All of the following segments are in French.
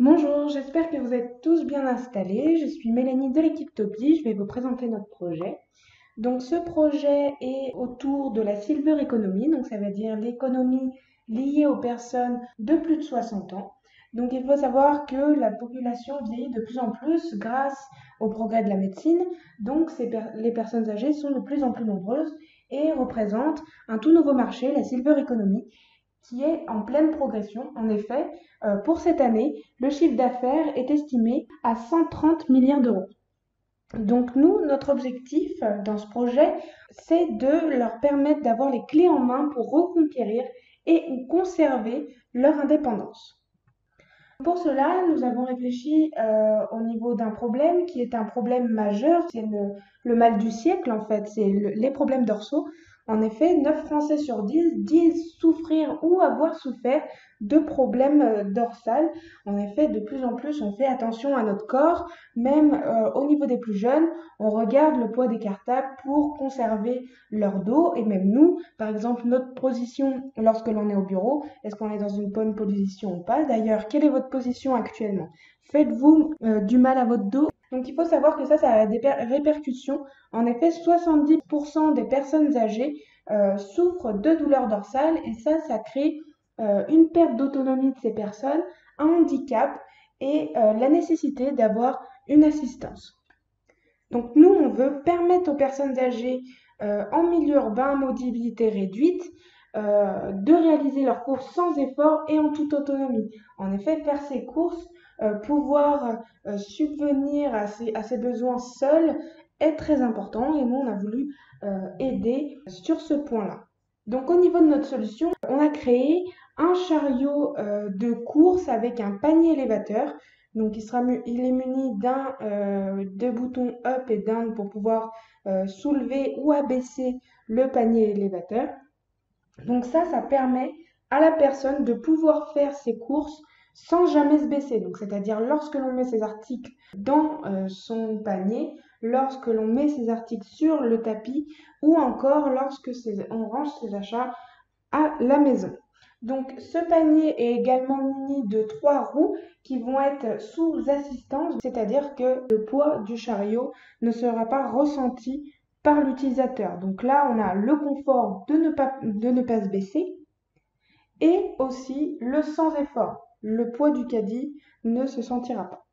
Bonjour, j'espère que vous êtes tous bien installés. Je suis Mélanie de l'équipe Toby. Je vais vous présenter notre projet. Donc, ce projet est autour de la Silver Economy, donc ça veut dire l'économie liée aux personnes de plus de 60 ans. Donc, il faut savoir que la population vieillit de plus en plus grâce au progrès de la médecine. Donc, les personnes âgées sont de plus en plus nombreuses et représentent un tout nouveau marché, la Silver Economy, qui est en pleine progression. En effet, pour cette année, le chiffre d'affaires est estimé à 130 milliards d'euros. Donc nous, notre objectif dans ce projet, c'est de leur permettre d'avoir les clés en main pour reconquérir et conserver leur indépendance. Pour cela, nous avons réfléchi au niveau d'un problème qui est un problème majeur, c'est le mal du siècle en fait, c'est les problèmes dorsaux. En effet, 9 Français sur 10 disent souffrir ou avoir souffert de problèmes dorsales. En effet, de plus en plus, on fait attention à notre corps, même au niveau des plus jeunes, on regarde le poids des cartables pour conserver leur dos et même nous, par exemple, notre position lorsque l'on est au bureau, est-ce qu'on est dans une bonne position ou pas? D'ailleurs, quelle est votre position actuellement? Faites-vous du mal à votre dos? Donc il faut savoir que ça a des répercussions. En effet, 70% des personnes âgées souffrent de douleurs dorsales et ça crée une perte d'autonomie de ces personnes, un handicap et la nécessité d'avoir une assistance. Donc nous, on veut permettre aux personnes âgées en milieu urbain, mobilité réduite, de réaliser leurs courses sans effort et en toute autonomie. En effet, faire ses courses, pouvoir subvenir à ses besoins seuls est très important et nous, on a voulu aider sur ce point-là. Donc au niveau de notre solution, on a créé un chariot de course avec un panier élévateur. Donc il est muni de boutons up et down pour pouvoir soulever ou abaisser le panier élévateur. Donc ça permet à la personne de pouvoir faire ses courses sans jamais se baisser. Donc c'est-à-dire lorsque l'on met ses articles dans son panier, lorsque l'on met ses articles sur le tapis ou encore lorsque on range ses achats à la maison. Donc ce panier est également muni de 3 roues qui vont être sous assistance, c'est-à-dire que le poids du chariot ne sera pas ressenti par l'utilisateur. Donc là, on a le confort de ne pas se baisser et aussi le sans effort. Le poids du caddie ne se sentira pas.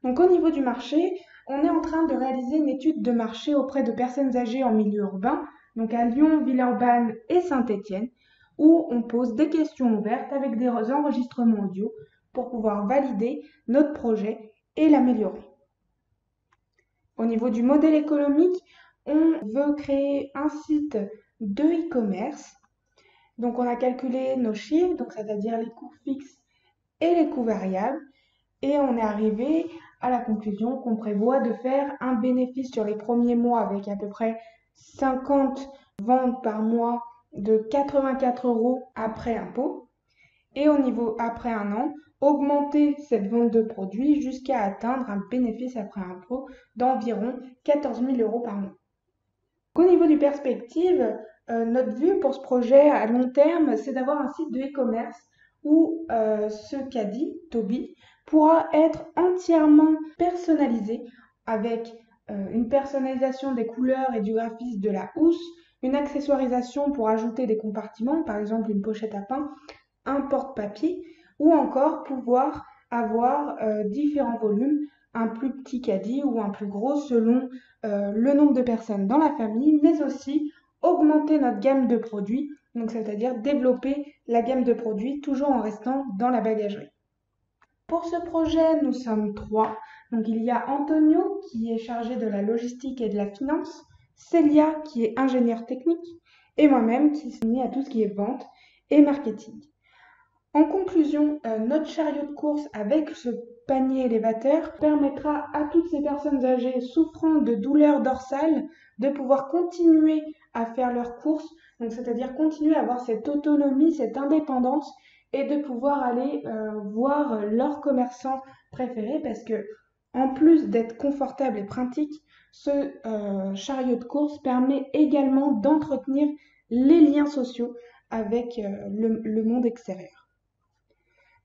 Donc au niveau du marché, on est en train de réaliser une étude de marché auprès de personnes âgées en milieu urbain, donc à Lyon, Villeurbanne et Saint-Étienne, où on pose des questions ouvertes avec des enregistrements audio pour pouvoir valider notre projet et l'améliorer. Au niveau du modèle économique, on veut créer un site de e-commerce. Donc on a calculé nos chiffres, donc c'est-à-dire les coûts fixes et les coûts variables, et on est arrivé à la conclusion qu'on prévoit de faire un bénéfice sur les premiers mois avec à peu près 50 ventes par mois de 84 € après impôt. Et au niveau après un an, augmenter cette vente de produits jusqu'à atteindre un bénéfice après impôt d'environ 14 000 € par mois. Au niveau du perspective, notre vue pour ce projet à long terme, c'est d'avoir un site de e-commerce où ce caddie, Toby, pourra être entièrement personnalisé avec une personnalisation des couleurs et du graphisme de la housse, une accessoirisation pour ajouter des compartiments, par exemple une pochette à pain, un porte-papier, ou encore pouvoir avoir différents volumes, un plus petit caddie ou un plus gros selon le nombre de personnes dans la famille, mais aussi augmenter notre gamme de produits, donc c'est-à-dire développer la gamme de produits toujours en restant dans la bagagerie. Pour ce projet, nous sommes 3. Donc il y a Antonio qui est chargé de la logistique et de la finance, Célia qui est ingénieure technique et moi-même qui suis mis à tout ce qui est vente et marketing. En conclusion, notre chariot de course avec ce panier élévateur permettra à toutes ces personnes âgées souffrant de douleurs dorsales de pouvoir continuer à faire leurs courses, donc c'est-à-dire continuer à avoir cette autonomie, cette indépendance et de pouvoir aller voir leurs commerçants préférés parce que en plus d'être confortable et pratique, ce chariot de course permet également d'entretenir les liens sociaux avec le monde extérieur.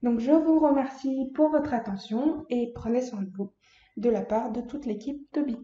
Donc je vous remercie pour votre attention et prenez soin de vous de la part de toute l'équipe Toby.